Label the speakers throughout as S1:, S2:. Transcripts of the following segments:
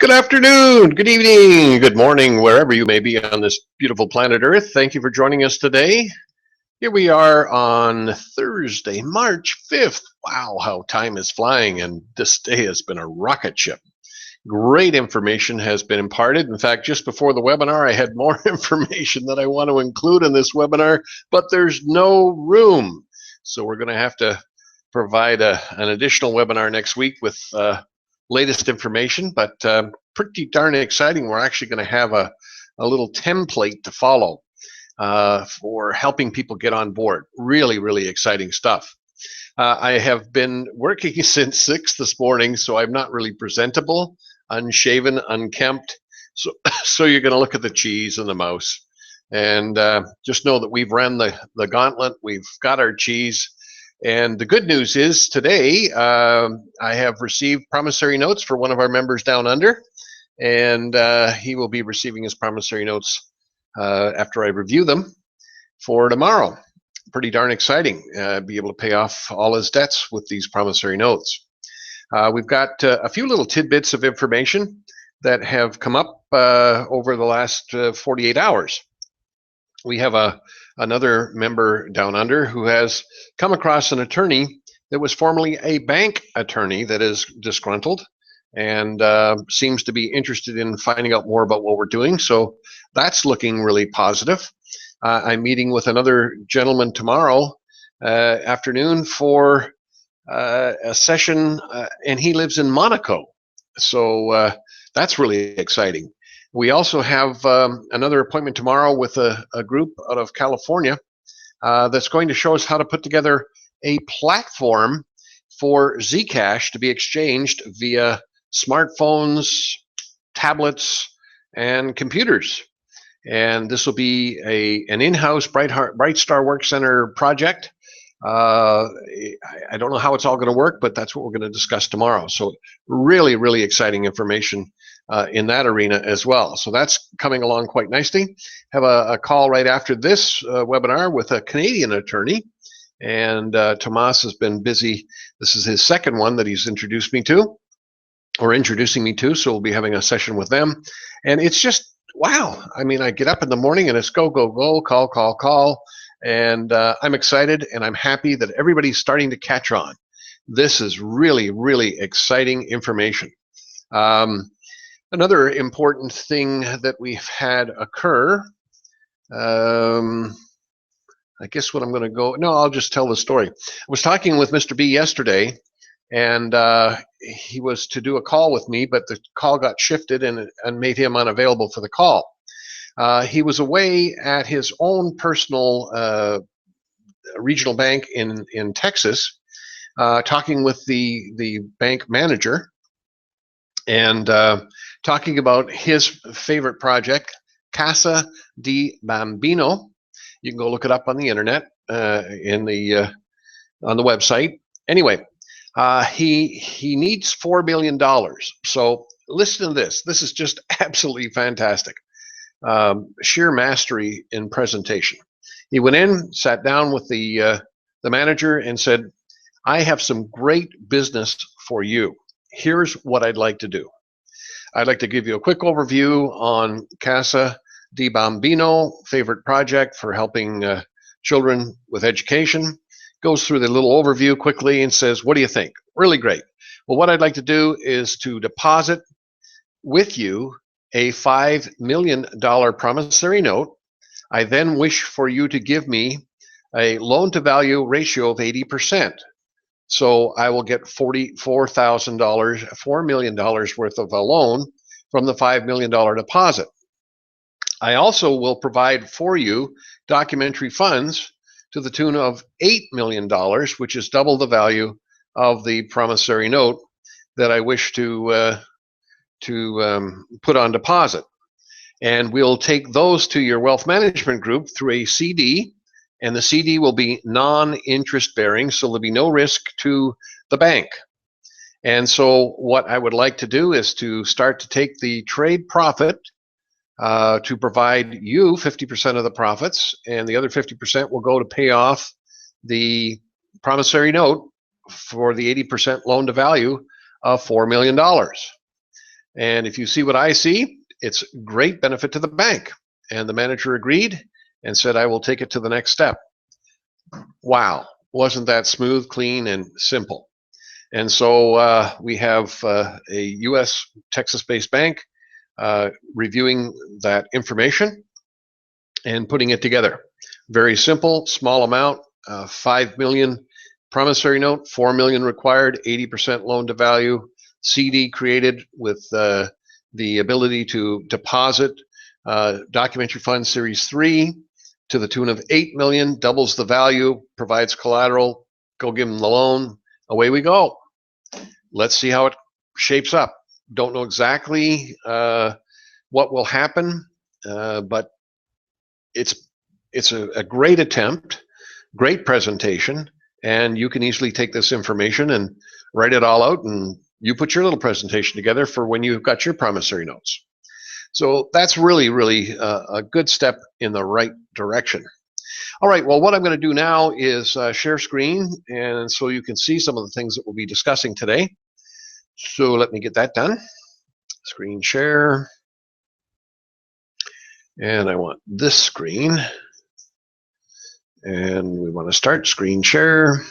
S1: Good afternoon, good evening, good morning, wherever you may be on this beautiful planet Earth. Thank you for joining us today. Here we are on Thursday, March 5th. Wow, how time is flying, and this day has been a rocket ship. Great information has been imparted. In fact, just before the webinar, I had more information that I want to include in this webinar, but there's no room. So we're going to have to provide an additional webinar next week with latest information, but pretty darn exciting. We're actually going to have a little template to follow for helping people get on board. Really, really exciting stuff. I have been working since 6 this morning, so I'm not really presentable, unshaven, unkempt. So you're going to look at the cheese and the mouse. And just know that we've ran the gauntlet. We've got our cheese. And the good news is today I have received promissory notes for one of our members down under, and he will be receiving his promissory notes after I review them for tomorrow. Pretty darn exciting. Be able to pay off all his debts with these promissory notes. We've got a few little tidbits of information that have come up over the last 48 hours. We have another member down under who has come across an attorney that was formerly a bank attorney that is disgruntled and seems to be interested in finding out more about what we're doing. So that's looking really positive. I'm meeting with another gentleman tomorrow afternoon for a session, and he lives in Monaco. So that's really exciting. We also have another appointment tomorrow with a group out of California that's going to show us how to put together a platform for Zcash to be exchanged via smartphones, tablets, and computers. And this will be an in-house BrightStar Work Center project. I don't know how it's all going to work, but that's what we're going to discuss tomorrow. So really, really exciting information in that arena as well. So that's coming along quite nicely. Have a call right after this webinar with a Canadian attorney, and Tomas has been busy. This is his second one that he's introducing me to, so we'll be having a session with them. And it's just, wow. I mean, I get up in the morning and it's go, go, go, call. And I'm excited, and I'm happy that everybody's starting to catch on. This is really, really exciting information. Another important thing that we've had occur, I guess what I'm going to go, no, I'll just tell the story. I was talking with Mr. B yesterday, and he was to do a call with me, but the call got shifted and made him unavailable for the call. He was away at his own personal regional bank in Texas, talking with the bank manager, and talking about his favorite project, Casa di Bambino. You can go look it up on the internet, on the website. Anyway, he needs $4 million. So listen to this. This is just absolutely fantastic. Sheer mastery in presentation. He went in, sat down with the manager, and said, "I have some great business for you. Here's what I'd like to do. I'd like to give you a quick overview on Casa di Bambino, favorite project for helping children with education." Goes through the little overview quickly and says, "What do you think?" Really great. "Well, what I'd like to do is to deposit with you a $5 million promissory note. I then wish for you to give me a loan-to-value ratio of 80%. So I will get $44,000, $4 million worth of a loan from the $5 million deposit. I also will provide for you documentary funds to the tune of $8 million, which is double the value of the promissory note that I wish to put on deposit. And we'll take those to your wealth management group through a CD, and the CD will be non-interest bearing, so there'll be no risk to the bank. And so what I would like to do is to start to take the trade profit to provide you 50% of the profits, and the other 50% will go to pay off the promissory note for the 80% loan to value of $4 million. And if you see what I see, it's great benefit to the bank. And the manager agreed and said, I will take it to the next step. Wow, wasn't that smooth, clean, and simple? And so we have a U.S. Texas-based bank reviewing that information and putting it together. Very simple, small amount, 5 million promissory note, 4 million required, 80% loan to value, CD created with the ability to deposit documentary fund series 3 to the tune of 8 million, doubles the value, provides collateral, go give them the loan, away we go. Let's see how it shapes up. Don't know exactly what will happen, but it's a great attempt, great presentation, and you can easily take this information and write it all out, and you put your little presentation together for when you've got your promissory notes. So that's really, really a good step in the right direction. All right, well, what I'm going to do now is share screen, and so you can see some of the things that we'll be discussing today. So let me get that done. Screen share. And I want this screen. And we want to start screen share.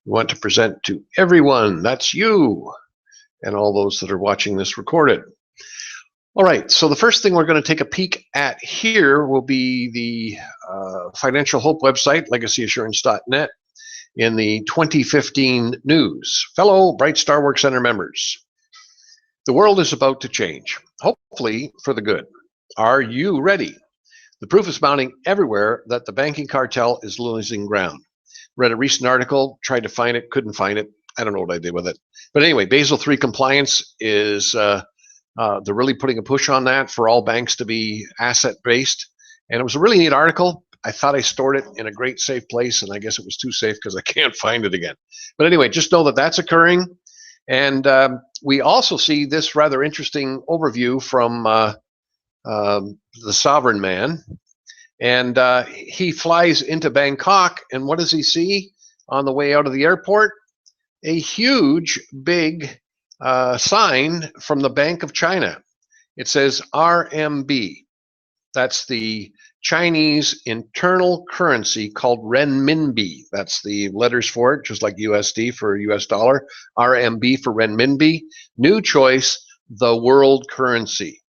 S1: We want to present to everyone. That's you and all those that are watching this recorded. All right, so the first thing we're going to take a peek at here will be the Financial Hope website, legacyassurance.net, in the 2015 news. Fellow Bright Star Work Center members, the world is about to change, hopefully for the good. Are you ready? The proof is mounting everywhere that the banking cartel is losing ground. Read a recent article, tried to find it, couldn't find it. I don't know what I did with it. But anyway, Basel III compliance is, they're really putting a push on that for all banks to be asset-based. And it was a really neat article. I thought I stored it in a great safe place, and I guess it was too safe because I can't find it again. But anyway, just know that that's occurring. And we also see this rather interesting overview from the sovereign man. And he flies into Bangkok, and what does he see on the way out of the airport? A huge, big sign from the Bank of China. It says RMB. That's the Chinese internal currency called renminbi. That's the letters for it, just like USD for US dollar, RMB for renminbi. New choice, the world currency.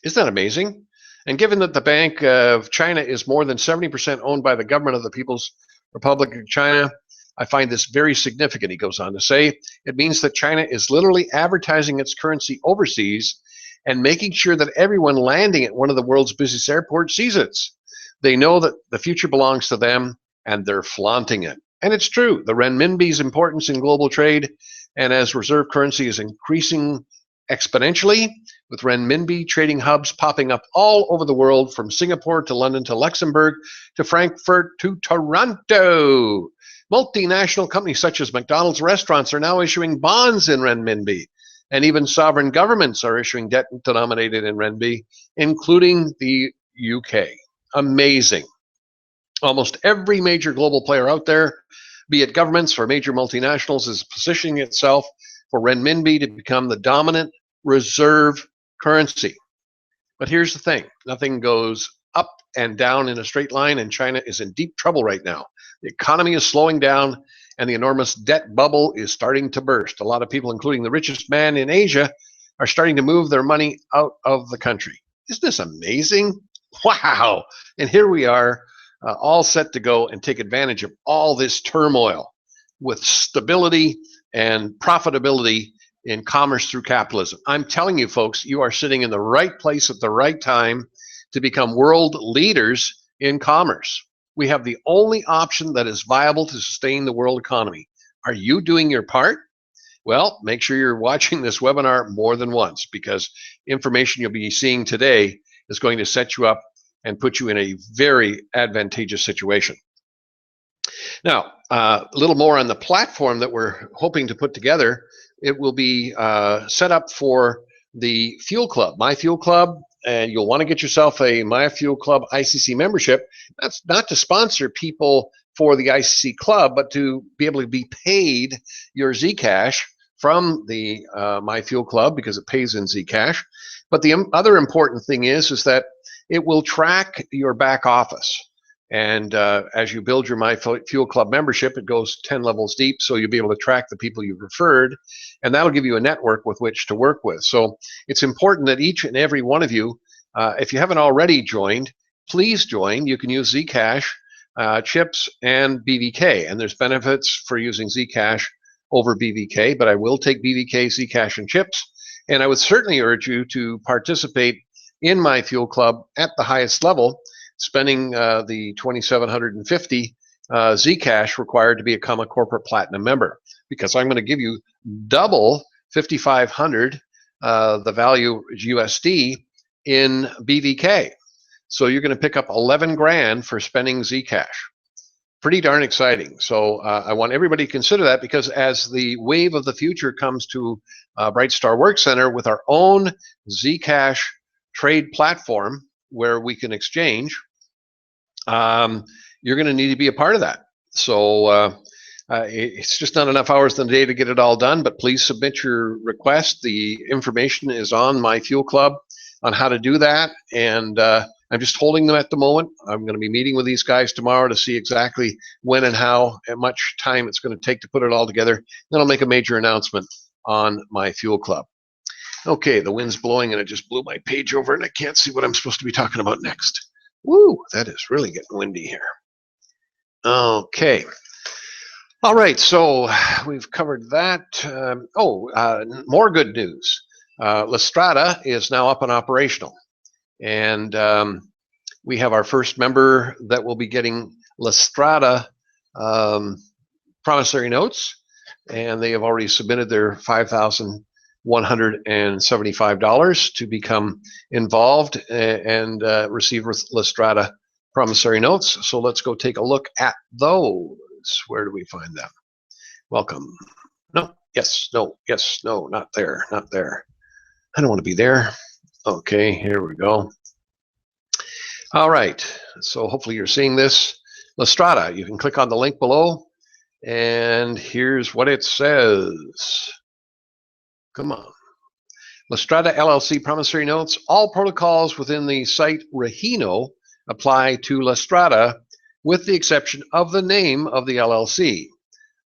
S1: Isn't that amazing? And given that the Bank of China is more than 70% owned by the government of the People's Republic of China, I find this very significant, he goes on to say. It means that China is literally advertising its currency overseas and making sure that everyone landing at one of the world's busiest airports sees it. They know that the future belongs to them, and they're flaunting it. And it's true. The renminbi's importance in global trade and as reserve currency is increasing exponentially, with renminbi trading hubs popping up all over the world, from Singapore to London to Luxembourg to Frankfurt to Toronto. Multinational companies such as McDonald's restaurants are now issuing bonds in renminbi. And even sovereign governments are issuing debt denominated in renminbi, including the UK. Amazing. Almost every major global player out there, be it governments or major multinationals, is positioning itself for renminbi to become the dominant reserve currency. But here's the thing. Nothing goes up and down in a straight line, and China is in deep trouble right now. The economy is slowing down, and the enormous debt bubble is starting to burst. A lot of people, including the richest man in Asia, are starting to move their money out of the country. Isn't this amazing? Wow. And here we are, all set to go and take advantage of all this turmoil with stability and profitability in commerce through capitalism. I'm telling you, folks, you are sitting in the right place at the right time to become world leaders in commerce. We have the only option that is viable to sustain the world economy. Are you doing your part? Well, make sure you're watching this webinar more than once, because information you'll be seeing today is going to set you up and put you in a very advantageous situation. Now, a little more on the platform that we're hoping to put together. It will be set up for the Fuel Club, My Fuel Club, and you'll want to get yourself a My Fuel Club ICC membership. That's not to sponsor people for the ICC Club, but to be able to be paid your Zcash from the My Fuel Club because it pays in Zcash. But the other important thing is that it will track your back office. And as you build your My Fuel Club membership, it goes 10 levels deep, so you'll be able to track the people you've referred, and that'll give you a network with which to work with. So it's important that each and every one of you, if you haven't already joined, please join. You can use Zcash, chips, and BVK, and there's benefits for using Zcash over BVK, but I will take BVK, Zcash, and chips, and I would certainly urge you to participate in My Fuel Club at the highest level, spending the $2,750 Zcash required to become a corporate platinum member, because I'm going to give you double 5,500 the value USD in BVK. So you're going to pick up 11 grand for spending Zcash. Pretty darn exciting. So I want everybody to consider that, because as the wave of the future comes to BrightStar Work Center with our own Zcash trade platform where we can exchange, you're going to need to be a part of that. So it's just not enough hours in the day to get it all done, but please submit your request. The information is on My Fuel Club on how to do that, and I'm just holding them at the moment. I'm going to be meeting with these guys tomorrow to see exactly when and how and much time it's going to take to put it all together. Then I'll make a major announcement on My Fuel Club. Okay, the wind's blowing and it just blew my page over and I can't see what I'm supposed to be talking about next. Woo, that is really getting windy here. Okay. All right, so we've covered that. More good news. Lastrada is now up and operational. And we have our first member that will be getting Lastrada promissory notes, and they have already submitted their $5,175 to become involved and receive Lastrada promissory notes. So let's go take a look at those. Where do we find them? Welcome. No, yes, no, yes, no, not there, not there. I don't want to be there. Okay, here we go. All right, so hopefully you're seeing this. Lastrada, you can click on the link below, and here's what it says. Come on. Lastrada LLC promissory notes. All protocols within the site Rahino apply to Lastrada, with the exception of the name of the LLC.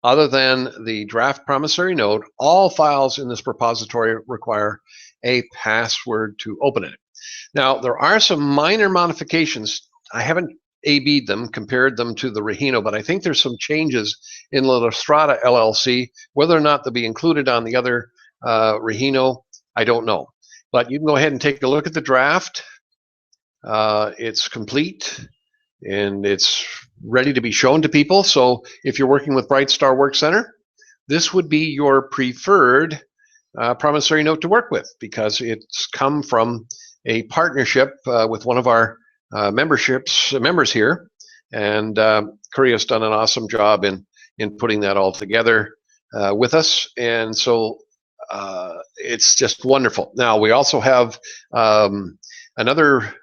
S1: Other than the draft promissory note, all files in this repository require a password to open it. Now, there are some minor modifications. I haven't A/B'd them, compared them to the Rahino, but I think there's some changes in the Lastrada LLC. Whether or not they'll be included on the other Rahino, I don't know. But you can go ahead and take a look at the draft. It's complete and it's ready to be shown to people. So if you're working with BrightStar Work Center, this would be your preferred promissory note to work with, because it's come from a partnership with one of our members here, and Korea's done an awesome job in putting that all together with us, and so it's just wonderful. Now we also have another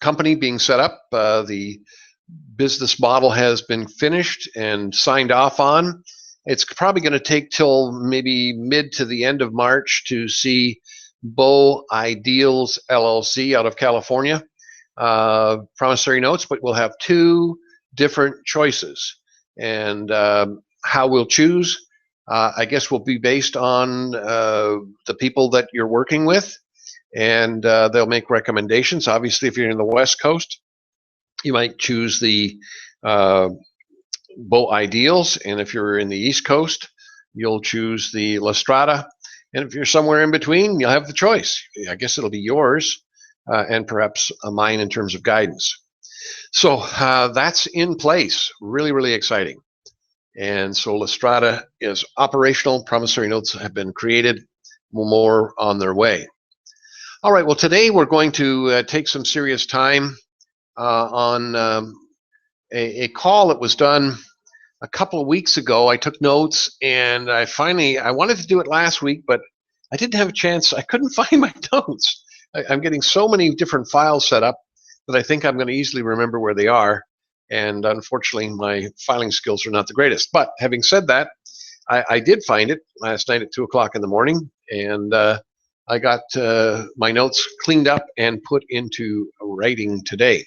S1: company being set up. The business model has been finished and signed off on. It's probably going to take till maybe mid to the end of March to see Bow Ideals LLC out of California promissory notes, but we'll have two different choices. And how we'll choose, I guess, will be based on the people that you're working with, and they'll make recommendations. Obviously, if you're in the West Coast, you might choose the Bow Ideals, and if you're in the East Coast, you'll choose the Lastrada, and if you're somewhere in between, you'll have the choice. I guess it'll be yours and perhaps mine in terms of guidance. So that's in place. Really, really exciting. And so Lastrada is operational. Promissory notes have been created. More on their way. All right, well, today we're going to take some serious time on a call that was done a couple of weeks ago. I took notes, and I wanted to do it last week, but I didn't have a chance. I couldn't find my notes. I'm getting so many different files set up that I think I'm going to easily remember where they are. And unfortunately, my filing skills are not the greatest. But having said that, I did find it last night at 2 o'clock in the morning, and I got my notes cleaned up and put into writing today.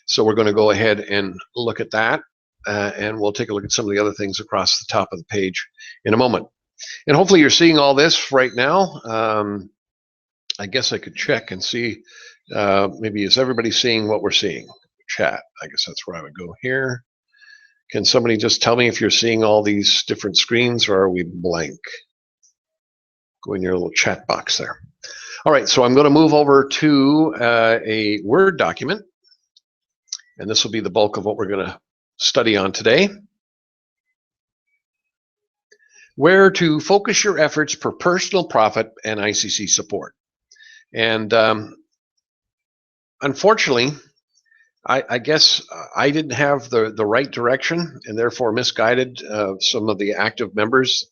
S1: So we're going to go ahead and look at that, and we'll take a look at some of the other things across the top of the page in a moment. And hopefully you're seeing all this right now. I guess I could check and see, maybe is everybody seeing what we're seeing? Chat, I guess that's where I would go here. Can somebody just tell me if you're seeing all these different screens, or are we blank? Go in your little chat box there. All right, so I'm going to move over to a Word document, and this will be the bulk of what we're going to study on today. Where to focus your efforts for personal profit and ICC support. And unfortunately, I guess I didn't have the right direction, and therefore misguided some of the active members,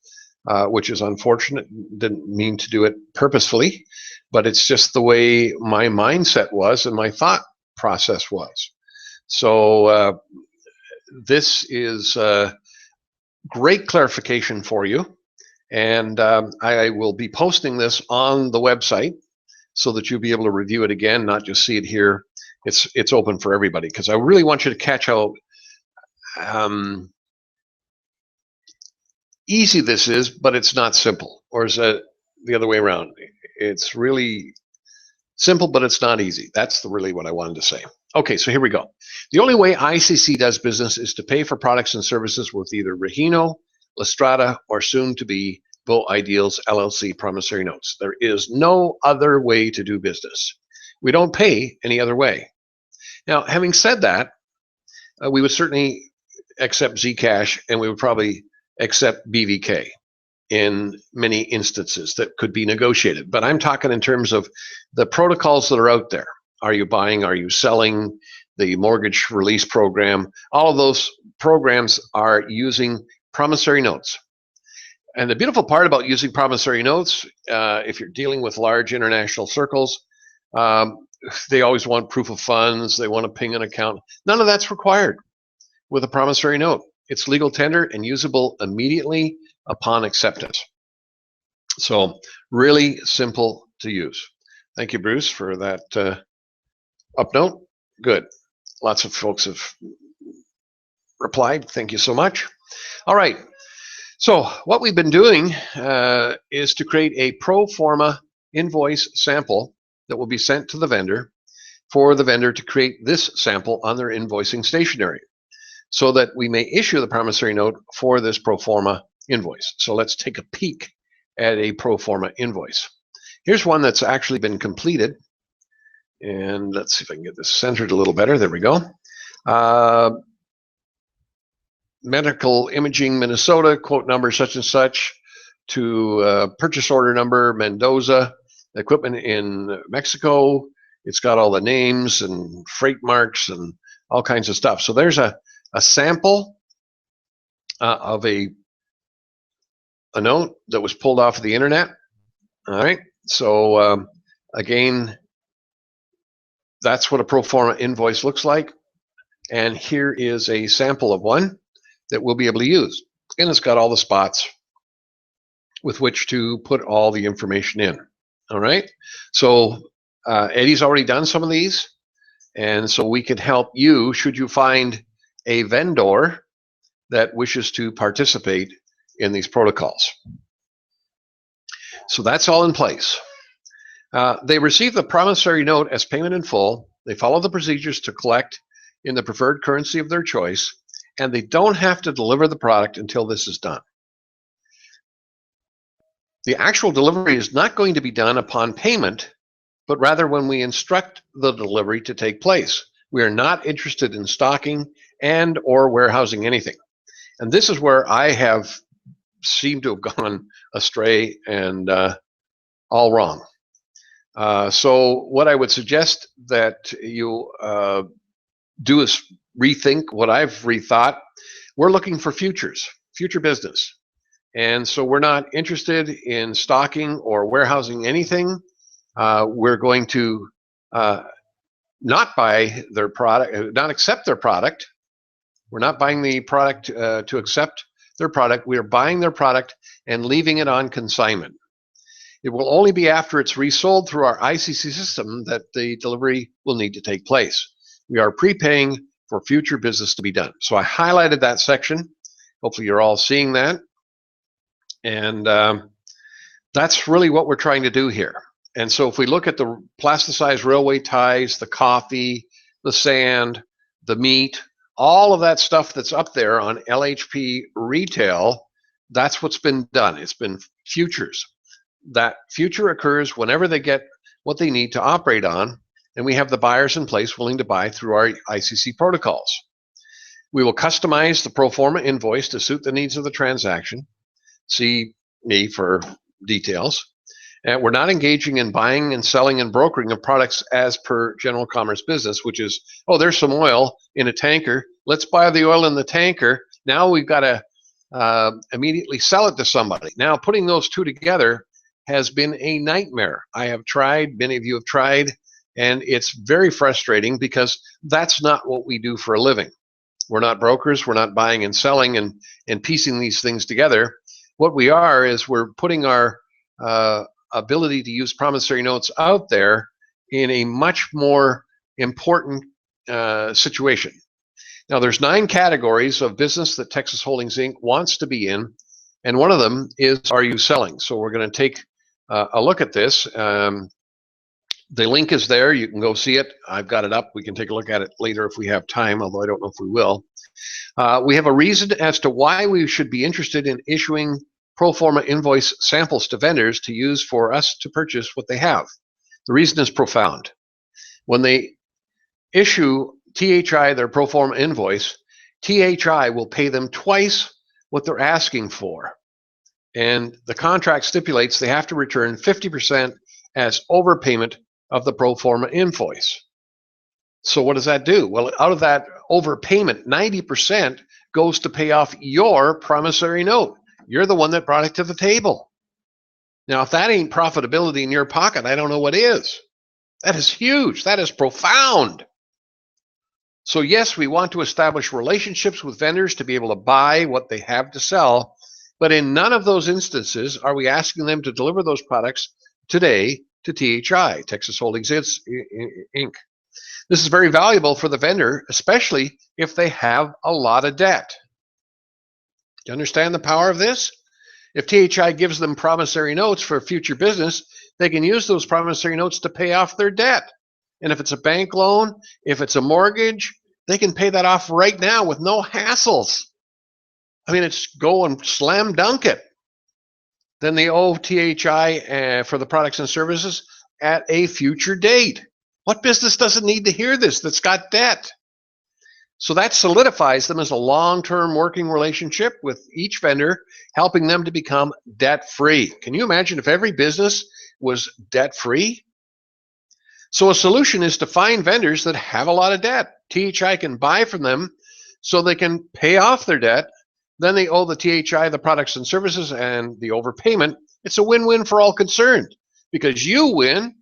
S1: which is unfortunate. Didn't mean to do it purposefully, but it's just the way my mindset was and my thought process was. So this is great clarification for you, and I will be posting this on the website so that you'll be able to review it again, not just see it here. It's open for everybody, because I really want you to catch how easy this is, but it's not simple. Or is that the other way around? It's really simple, but it's not easy. That's really what I wanted to say. Okay, so here we go. The only way ICC does business is to pay for products and services with either Regino, Lastrada, or soon to be Go Ideals LLC promissory notes. There is no other way to do business. We don't pay any other way. Now, having said that, we would certainly accept Zcash, and we would probably accept BVK in many instances that could be negotiated. But I'm talking in terms of the protocols that are out there. Are you buying? Are you selling? The mortgage release program? All of those programs are using promissory notes. And the beautiful part about using promissory notes, if you're dealing with large international circles, they always want proof of funds. They want to ping an account. None of that's required with a promissory note. It's legal tender and usable immediately upon acceptance. So really simple to use. Thank you, Bruce, for that up note. Good. Lots of folks have replied. Thank you so much. All right. So what we've been doing is to create a pro forma invoice sample that will be sent to the vendor for the vendor to create this sample on their invoicing stationery so that we may issue the promissory note for this pro forma invoice. So let's take a peek at a pro forma invoice. Here's one that's actually been completed. And let's see if I can get this centered a little better. There we go. Medical Imaging Minnesota, quote number such and such, to purchase order number Mendoza, equipment in Mexico. It's got all the names and freight marks and all kinds of stuff. So there's a sample of a note that was pulled off of the internet. All right. So again, that's what a pro forma invoice looks like. And here is a sample of one that we'll be able to use. And it's got all the spots with which to put all the information in. All right. So Eddie's already done some of these. And so we can help you should you find a vendor that wishes to participate in these protocols. So that's all in place. They receive the promissory note as payment in full. They follow the procedures to collect in the preferred currency of their choice, and they don't have to deliver the product until this is done. The actual delivery is not going to be done upon payment, but rather when we instruct the delivery to take place. We are not interested in stocking and or warehousing anything. And this is where I have seemed to have gone astray and all wrong. So what I would suggest that you do is rethink what I've rethought. We're looking for future business. And so we're not interested in stocking or warehousing anything. We're going to not buy their product, not accept their product. We're not buying the product to accept their product. We are buying their product and leaving it on consignment. It will only be after it's resold through our ICC system that the delivery will need to take place. We are prepaying for future business to be done. So I highlighted that section. Hopefully you're all seeing that. And that's really what we're trying to do here. And so if we look at the plasticized railway ties, the coffee, the sand, the meat, all of that stuff that's up there on LHP retail, that's what's been done. It's been futures. That future occurs whenever they get what they need to operate on, and we have the buyers in place willing to buy through our ICC protocols. We will customize the pro forma invoice to suit the needs of the transaction. See me for details. And we're not engaging in buying and selling and brokering of products as per general commerce business, which is, oh, there's some oil in a tanker. Let's buy the oil in the tanker. Now we've got to immediately sell it to somebody. Now, putting those two together has been a nightmare. I have tried, many of you have tried, and it's very frustrating because that's not what we do for a living. We're not brokers. We're not buying and selling and piecing these things together. What we are is we're putting our ability to use promissory notes out there in a much more important situation. Now, there's 9 categories of business that Texas Holdings Inc. wants to be in, and one of them is, are you selling? So we're going to take a look at this. The link is there. You can go see it. I've got it up. We can take a look at it later if we have time, although I don't know if we will. We have a reason as to why we should be interested in issuing pro forma invoice samples to vendors to use for us to purchase what they have. The reason is profound. When they issue THI their pro forma invoice, THI will pay them twice what they're asking for. And the contract stipulates they have to return 50% as overpayment of the pro forma invoice. So what does that do? Well, out of that overpayment, 90% goes to pay off your promissory note. You're the one that brought it to the table. Now, if that ain't profitability in your pocket, I don't know what is. That is huge. That is profound. So yes, we want to establish relationships with vendors to be able to buy what they have to sell, but in none of those instances are we asking them to deliver those products today to THI, Texas Holdings Inc. This is very valuable for the vendor, especially if they have a lot of debt. Do you understand the power of this? If THI gives them promissory notes for future business, they can use those promissory notes to pay off their debt. And if it's a bank loan, if it's a mortgage, they can pay that off right now with no hassles. I mean, it's go and slam dunk it. Then they owe THI for the products and services at a future date. What business doesn't need to hear this that's got debt? So that solidifies them as a long-term working relationship with each vendor, helping them to become debt-free. Can you imagine if every business was debt-free? So a solution is to find vendors that have a lot of debt. THI can buy from them so they can pay off their debt. Then they owe the THI the products and services and the overpayment. It's a win-win for all concerned because you win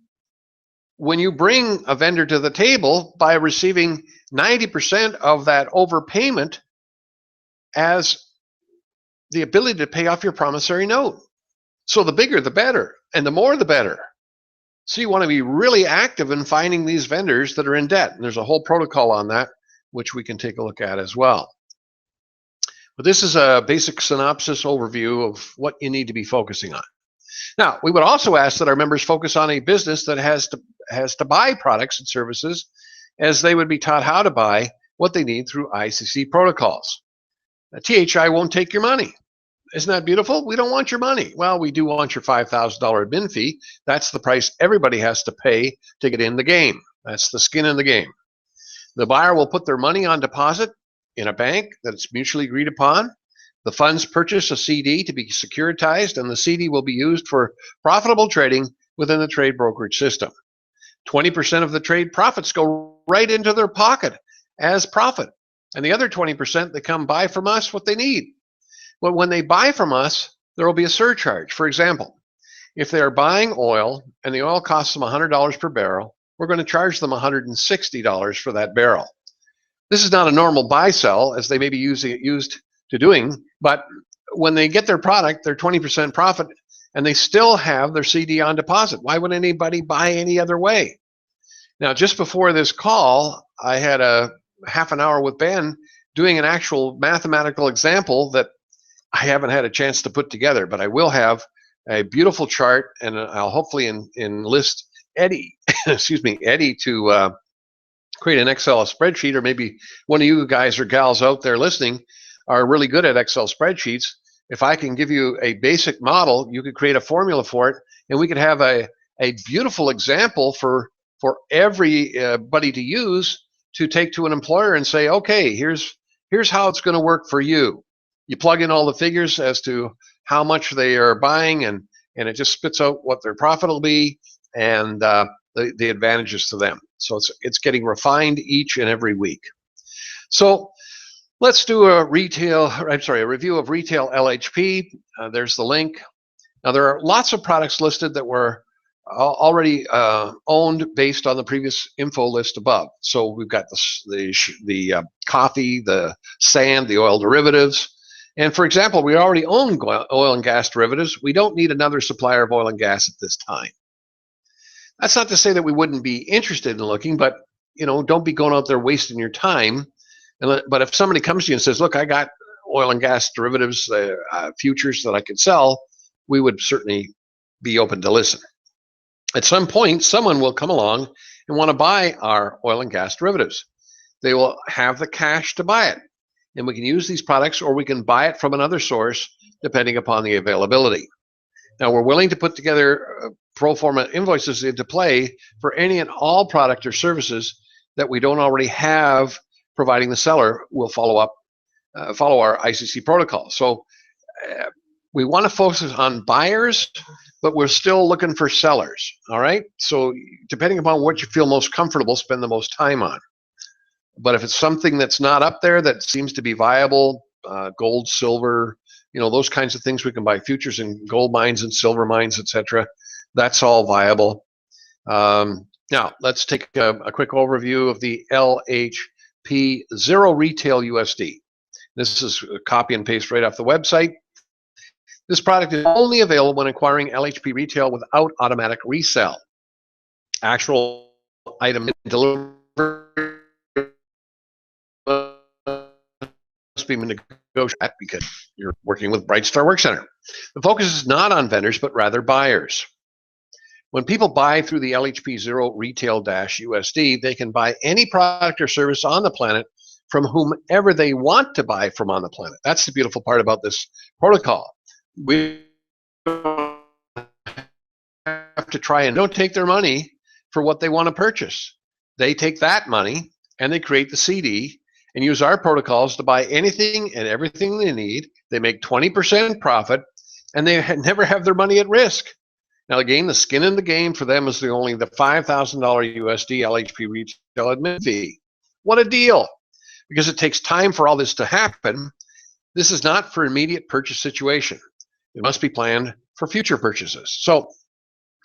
S1: when you bring a vendor to the table by receiving 90% of that overpayment as the ability to pay off your promissory note. So the bigger, the better, and the more, the better. So you want to be really active in finding these vendors that are in debt. And there's a whole protocol on that, which we can take a look at as well. But this is a basic synopsis overview of what you need to be focusing on. Now, we would also ask that our members focus on a business that has to buy products and services as they would be taught how to buy what they need through ICC protocols. Now, THI won't take your money. Isn't that beautiful? We don't want your money. Well, we do want your $5,000 admin fee. That's the price everybody has to pay to get in the game. That's the skin in the game. The buyer will put their money on deposit in a bank that's mutually agreed upon. The funds purchase a CD to be securitized, and the CD will be used for profitable trading within the trade brokerage system. 20% of the trade profits go right into their pocket as profit, and the other 20% they come buy from us what they need. But when they buy from us, there will be a surcharge. For example, if they are buying oil and the oil costs them $100 per barrel, we're going to charge them $160 for that barrel. This is not a normal buy-sell as they may be used to doing, but when they get their product, they're 20% profit, and they still have their CD on deposit. Why would anybody buy any other way? Now, just before this call, I had a half an hour with Ben doing an actual mathematical example that I haven't had a chance to put together, but I will have a beautiful chart, and I'll hopefully enlist Eddie, excuse me, Eddie, to create an Excel spreadsheet, or maybe one of you guys or gals out there listening are really good at Excel spreadsheets. If I can give you a basic model, you could create a formula for it, and we could have a beautiful example for everybody to use, to take to an employer and say, okay, here's how it's going to work for you. You plug in all the figures as to how much they are buying, and it just spits out what their profit will be, and the advantages to them. So it's getting refined each and every week. So let's do a review of retail LHP. There's the link. Now, there are lots of products listed that were already owned based on the previous info list above. So we've got the coffee, the sand, the oil derivatives. And for example, we already own oil and gas derivatives. We don't need another supplier of oil and gas at this time. That's not to say that we wouldn't be interested in looking, but don't be going out there wasting your time. But if somebody comes to you and says, look, I got oil and gas derivatives, futures that I could sell, we would certainly be open to listen. At some point, someone will come along and want to buy our oil and gas derivatives. They will have the cash to buy it, and we can use these products, or we can buy it from another source depending upon the availability. Now, we're willing to put together pro forma invoices into play for any and all product or services that we don't already have, providing the seller will follow our ICC protocol. So we want to focus on buyers, but we're still looking for sellers. All right. So depending upon what you feel most comfortable, spend the most time on. But if it's something that's not up there that seems to be viable, gold, silver, those kinds of things, we can buy futures in gold mines and silver mines, etc. That's all viable. Now, let's take a quick overview of the LHP Zero Retail USD. This is a copy and paste right off the website. This product is only available when acquiring LHP Retail without automatic resell. Actual item delivery must be negotiated because you're working with Brightstar Work Center. The focus is not on vendors, but rather buyers. When people buy through the LHP Zero Retail-USD, they can buy any product or service on the planet from whomever they want to buy from on the planet. That's the beautiful part about this protocol. We have to try and don't take their money for what they want to purchase. They take that money and they create the CD and use our protocols to buy anything and everything they need. They make 20% profit, and they never have their money at risk. Now, again, the skin in the game for them is only the $5,000 USD LHP retail admin fee. What a deal! Because it takes time for all this to happen. This is not for immediate purchase situation. It must be planned for future purchases. So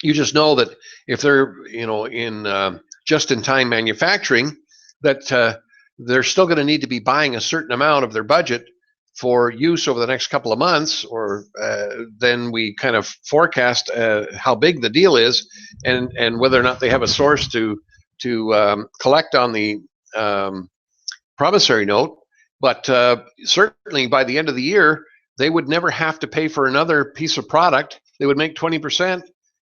S1: you just know that if they're in just-in-time manufacturing, that they're still going to need to be buying a certain amount of their budget for use over the next couple of months, or then we kind of forecast how big the deal is, and whether or not they have a source to collect on the promissory note. But certainly by the end of the year, they would never have to pay for another piece of product. They would make 20%,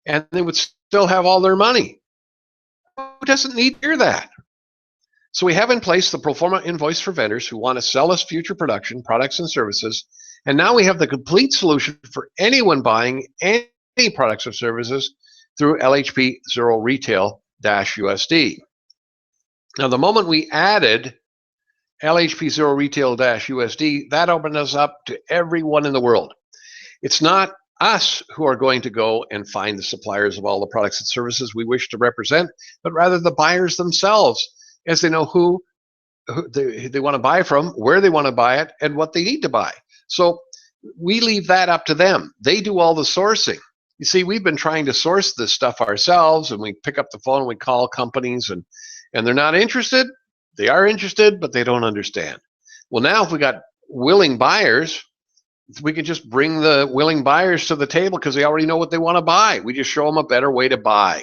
S1: and they would still have all their money. Who doesn't need to hear that? So we have in place the pro forma invoice for vendors who want to sell us future production, products, and services. And now we have the complete solution for anyone buying any products or services through LHP Zero Retail-USD. Now, the moment we added LHP Zero Retail-USD, that opened us up to everyone in the world. It's not us who are going to go and find the suppliers of all the products and services we wish to represent, but rather the buyers themselves, as they know who they want to buy from, where they want to buy it, and what they need to buy. So we leave that up to them. They do all the sourcing. You see, we've been trying to source this stuff ourselves, and we pick up the phone, we call companies, and they're not interested. They are interested, but they don't understand. Well, now if we got willing buyers, we can just bring the willing buyers to the table because they already know what they want to buy. We just show them a better way to buy.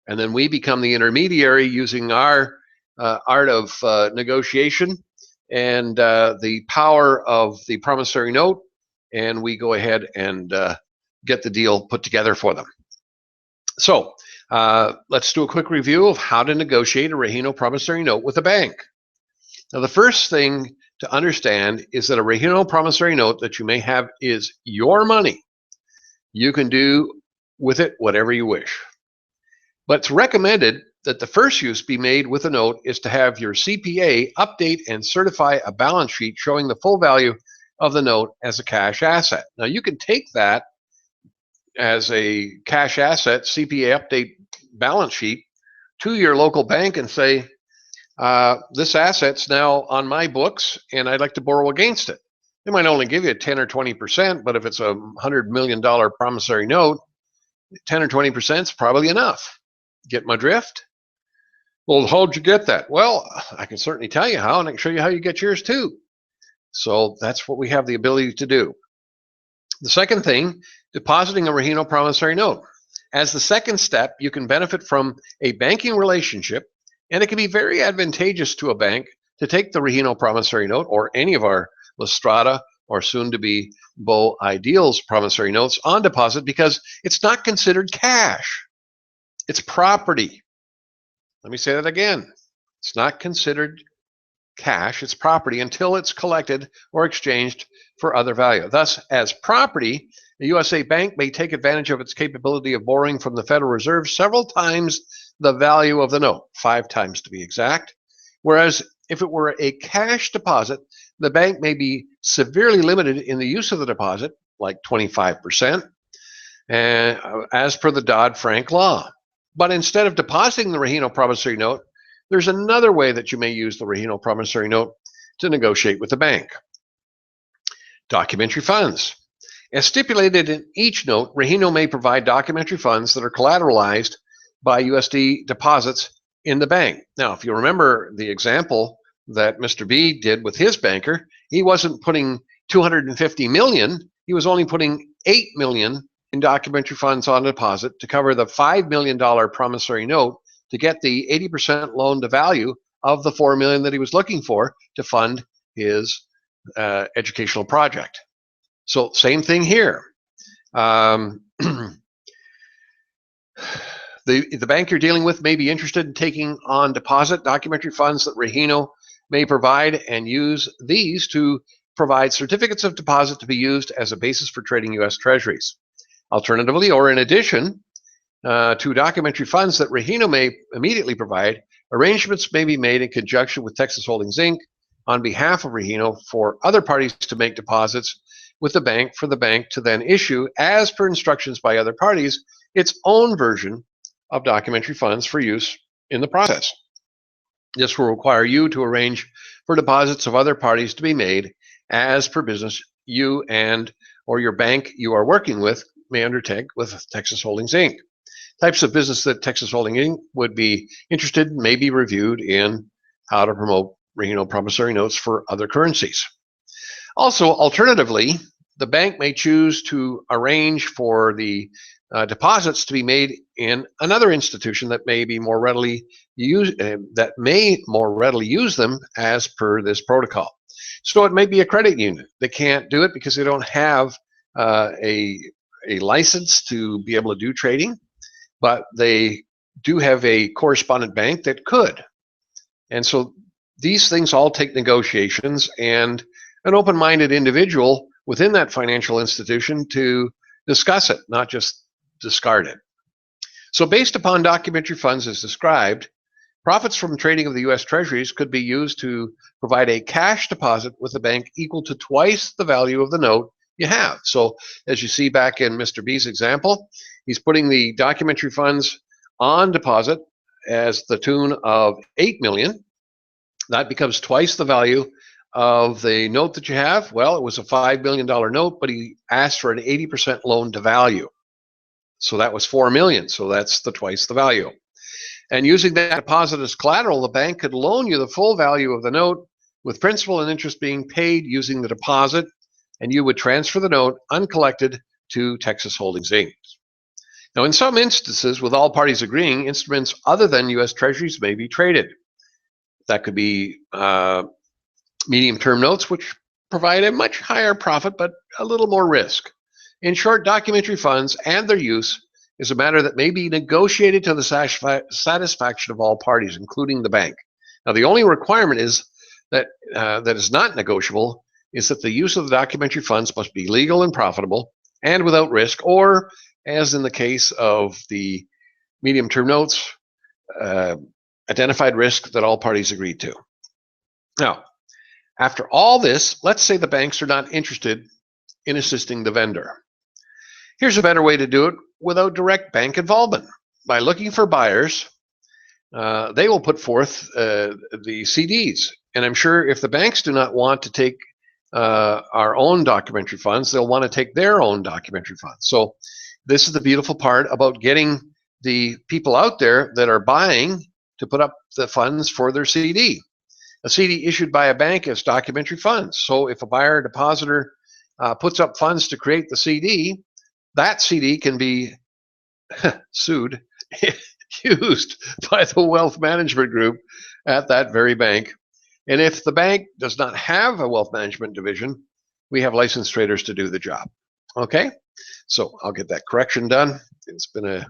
S1: And then we become the intermediary using our art of negotiation and the power of the promissory note, and we go ahead and get the deal put together for them. So let's do a quick review of how to negotiate a Rahino promissory note with a bank. Now, the first thing to understand is that a Rahino promissory note that you may have is your money. You can do with it whatever you wish. But it's recommended that the first use be made with a note is to have your CPA update and certify a balance sheet showing the full value of the note as a cash asset. Now, you can take that as a cash asset CPA update balance sheet to your local bank and say, this asset's now on my books and I'd like to borrow against it. They might only give you 10 or 20%, but if it's a $100 million promissory note, 10 or 20% is probably enough. Get my drift? Well, how'd you get that? Well, I can certainly tell you how, and I can show you how you get yours too. So that's what we have the ability to do. The second thing, depositing a Rahino promissory note. As the second step, you can benefit from a banking relationship, and it can be very advantageous to a bank to take the Rahino promissory note or any of our Lastrada or soon-to-be Bow Ideals promissory notes on deposit because it's not considered cash. It's property. Let me say that again. It's not considered cash, it's property until it's collected or exchanged for other value. Thus, as property, the USA Bank may take advantage of its capability of borrowing from the Federal Reserve several times the value of the note, 5 times to be exact. Whereas if it were a cash deposit, the bank may be severely limited in the use of the deposit, like 25%, as per the Dodd-Frank law. But instead of depositing the Rahino promissory note, there's another way that you may use the Rahino promissory note to negotiate with the bank. Documentary funds. As stipulated in each note, Rahino may provide documentary funds that are collateralized by USD deposits in the bank. Now, if you remember the example that Mr. B did with his banker, he wasn't putting $250 million, he was only putting $8 million in documentary funds on deposit to cover the $5 million promissory note to get the 80% loan to value of the $4 million that he was looking for to fund his educational project. So same thing here. The bank you're dealing with may be interested in taking on deposit documentary funds that Rahino may provide and use these to provide certificates of deposit to be used as a basis for trading U.S. Treasuries. Alternatively, or in addition to documentary funds that Rahino may immediately provide, arrangements may be made in conjunction with Texas Holdings, Inc. on behalf of Rahino for other parties to make deposits with the bank for the bank to then issue, as per instructions by other parties, its own version of documentary funds for use in the process. This will require you to arrange for deposits of other parties to be made as per business you and or your bank you are working with may undertake with Texas Holdings, Inc. Types of business that Texas Holdings, Inc. would be interested in may be reviewed in how to promote Rahino promissory notes for other currencies. Also, alternatively, the bank may choose to arrange for the deposits to be made in another institution that may be more readily use them as per this protocol. So it may be a credit union. They can't do it because they don't have a license to be able to do trading, but they do have a correspondent bank that could. And so these things all take negotiations and an open-minded individual within that financial institution to discuss it, not just discard it. So based upon documentary funds as described, profits from trading of the U.S. Treasuries could be used to provide a cash deposit with the bank equal to twice the value of the note you have. So as you see back in Mr. B's example, he's putting the documentary funds on deposit as the tune of $8 million. That becomes twice the value of the note that you have. Well, it was a $5 million note, but he asked for an 80% loan to value. So that was $4 million. So that's twice the value. And using that deposit as collateral, the bank could loan you the full value of the note with principal and interest being paid using the deposit and you would transfer the note uncollected to Texas Holdings Inc. Now, in some instances, with all parties agreeing, instruments other than U.S. Treasuries may be traded. That could be medium-term notes, which provide a much higher profit but a little more risk. In short, documentary funds and their use is a matter that may be negotiated to the satisfaction of all parties, including the bank. Now, the only requirement is that is not negotiable is that the use of the documentary funds must be legal and profitable and without risk, or, as in the case of the medium-term notes, identified risk that all parties agreed to. Now, after all this, let's say the banks are not interested in assisting the vendor. Here's a better way to do it without direct bank involvement. By looking for buyers, they will put forth the CDs. And I'm sure if the banks do not want to take our own documentary funds, they'll want to take their own documentary funds. So this is the beautiful part about getting the people out there that are buying to put up the funds for their CD. A CD issued by a bank is documentary funds. So if a buyer or depositor puts up funds to create the CD, that CD can be sued, used by the wealth management group at that very bank. And if the bank does not have a wealth management division, we have licensed traders to do the job. Okay, so I'll get that correction done. It's been a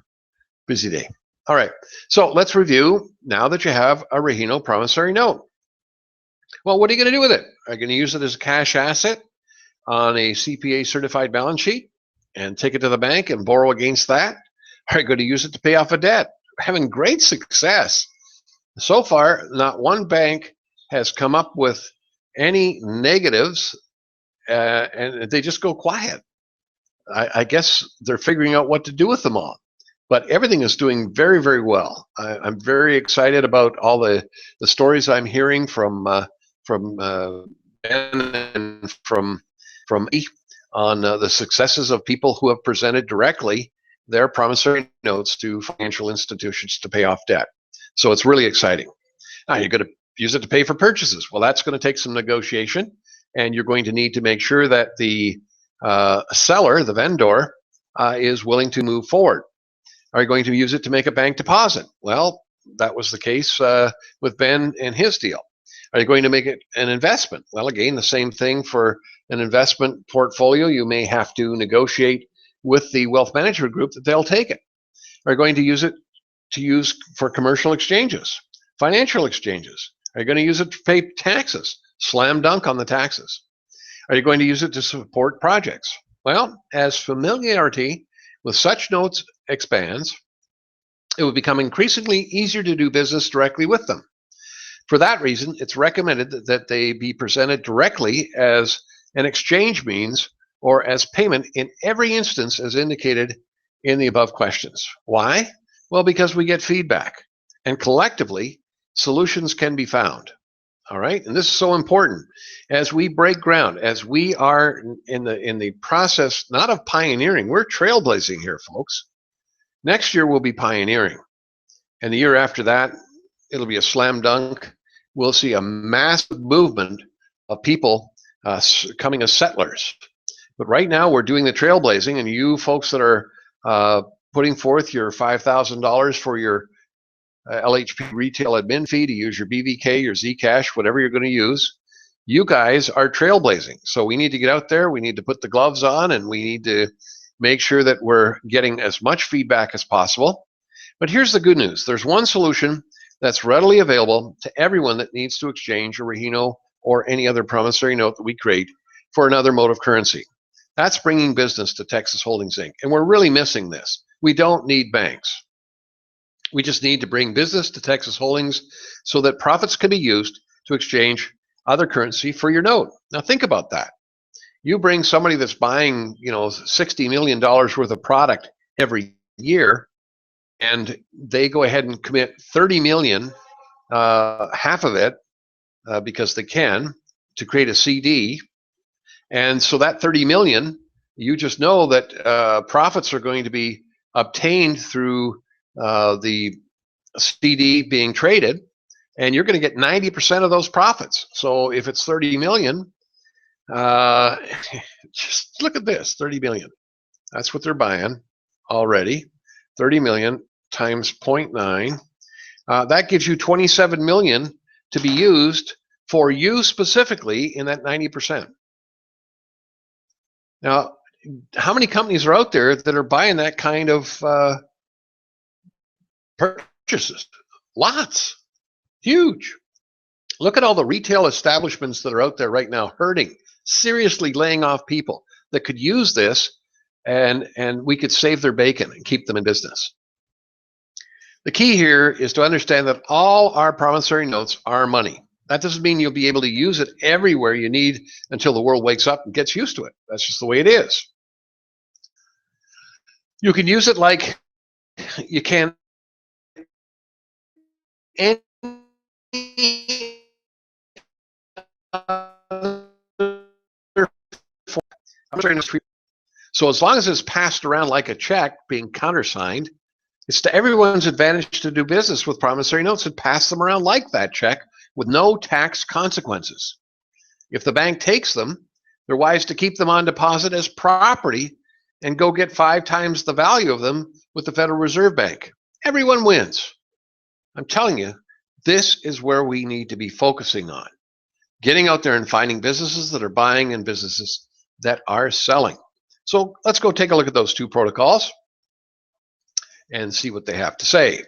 S1: busy day. All right, so let's review now that you have a Rahino promissory note. Well, what are you going to do with it? Are you going to use it as a cash asset on a CPA certified balance sheet and take it to the bank and borrow against that? Are you going to use it to pay off a debt? We're having great success. So far, not one bank has come up with any negatives, and they just go quiet. I guess they're figuring out what to do with them all. But everything is doing very, very well. I'm very excited about all the stories I'm hearing from Ben and from me on the successes of people who have presented directly their promissory notes to financial institutions to pay off debt. So it's really exciting. Now you're going to use it to pay for purchases. Well, that's going to take some negotiation, and you're going to need to make sure that the seller, the vendor, is willing to move forward. Are you going to use it to make a bank deposit? Well, that was the case with Ben and his deal. Are you going to make it an investment? Well, again, the same thing for an investment portfolio. You may have to negotiate with the wealth management group that they'll take it. Are you going to use it for commercial exchanges, financial exchanges? Are you going to use it to pay taxes? Slam dunk on the taxes. Are you going to use it to support projects? Well, as familiarity with such notes expands, it will become increasingly easier to do business directly with them. For that reason, it's recommended that they be presented directly as an exchange means or as payment in every instance as indicated in the above questions. Why? Well, because we get feedback, and collectively, solutions can be found. All right, and this is so important as we break ground, as we are in the process, not of pioneering, we're trailblazing here, folks. Next year we'll be pioneering, and the year after that, it'll be a slam dunk. We'll see a massive movement of people coming as settlers. But right now we're doing the trailblazing, and you folks that are putting forth your $5,000 for your LHP retail admin fee to use your BVK, your Zcash, whatever you're going to use, you guys are trailblazing. So we need to get out there, we need to put the gloves on, and we need to make sure that we're getting as much feedback as possible. But here's the good news. There's one solution that's readily available to everyone that needs to exchange a Rahino or any other promissory note that we create for another mode of currency. That's bringing business to Texas Holdings Inc. And we're really missing this. We don't need banks. We just need to bring business to Texas Holdings so that profits can be used to exchange other currency for your note. Now think about that. You bring somebody that's buying, $60 million worth of product every year, and they go ahead and commit 30 million, half of it, because they can, to create a CD. And so that 30 million, you just know that profits are going to be obtained through the CD being traded, and you're going to get 90% of those profits. So if it's 30 million, Uh, just look at this, 30 million. That's what they're buying already. 30 million times 0.9. That gives you 27 million to be used for you specifically in that 90%. Now, how many companies are out there that are buying that kind of purchases? Lots. Huge. Look at all the retail establishments that are out there right now hurting, seriously laying off people that could use this, and we could save their bacon and keep them in business. The key here is to understand that all our promissory notes are money. That doesn't mean you'll be able to use it everywhere you need until the world wakes up and gets used to it. That's just the way it is. You can use it like you can any other form. So as long as it's passed around like a check being countersigned, it's to everyone's advantage to do business with promissory notes and pass them around like that check with no tax consequences. If the bank takes them, they're wise to keep them on deposit as property and go get 5 times the value of them with the Federal Reserve Bank. Everyone wins. I'm telling you, this is where we need to be focusing on. Getting out there and finding businesses that are buying and businesses that are selling. So let's go take a look at those two protocols and see what they have to say.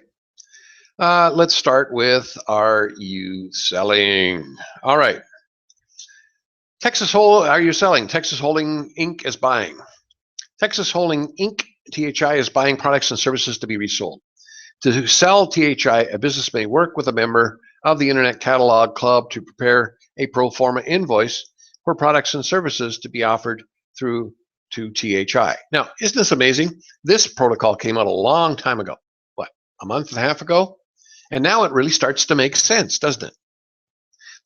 S1: Let's start with, are you selling? All right. Are you selling? Texas Holding Inc. is buying. Texas Holding Inc., THI, is buying products and services to be resold. To sell THI, a business may work with a member of the Internet Catalog Club to prepare a pro forma invoice for products and services to be offered through to THI. Now, isn't this amazing? This protocol came out a long time ago. What, a month and a half ago? And now it really starts to make sense, doesn't it?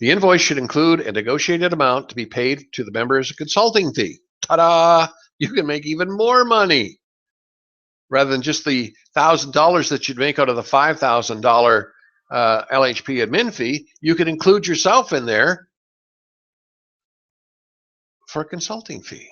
S1: The invoice should include a negotiated amount to be paid to the member as a consulting fee. Ta-da! You can make even more money. Rather than just the $1,000 that you'd make out of the $5,000 LHP admin fee, you could include yourself in there for a consulting fee.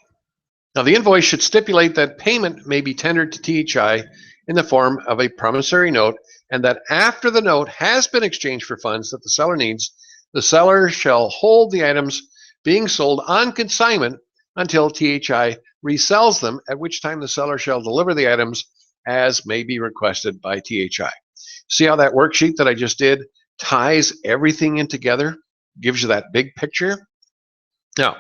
S1: Now, the invoice should stipulate that payment may be tendered to THI in the form of a promissory note, and that after the note has been exchanged for funds that the seller needs, the seller shall hold the items being sold on consignment until THI resells them, at which time the seller shall deliver the items as may be requested by THI. See how that worksheet that I just did ties everything in together, gives you that big picture? Now,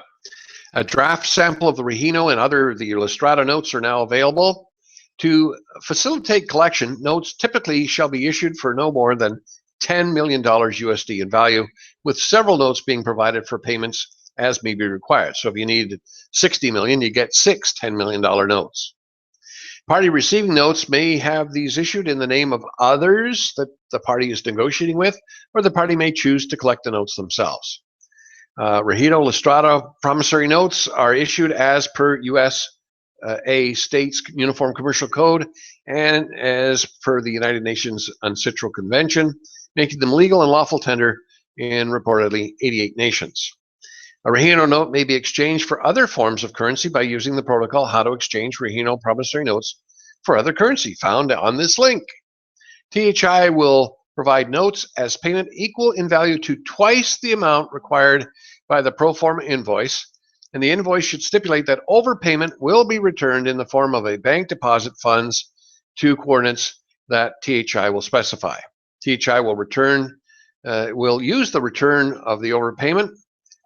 S1: a draft sample of the Regino and the Illustrata notes are now available. To facilitate collection, notes typically shall be issued for no more than $10 million USD in value, with several notes being provided for payments as may be required. So if you need 60 million, you get 6 $10 million notes. Party receiving notes may have these issued in the name of others that the party is negotiating with, or the party may choose to collect the notes themselves. Regino Illustrata promissory notes are issued as per USA States Uniform Commercial Code and as per the United Nations UNCITRAL Convention, making them legal and lawful tender in reportedly 88 nations. A Regino note may be exchanged for other forms of currency by using the protocol How to Exchange Regino Promissory Notes for Other Currency found on this link. THI will provide notes as payment equal in value to twice the amount required by the pro forma invoice, and the invoice should stipulate that overpayment will be returned in the form of a bank deposit funds to coordinates that THI will specify. THI will use the return of the overpayment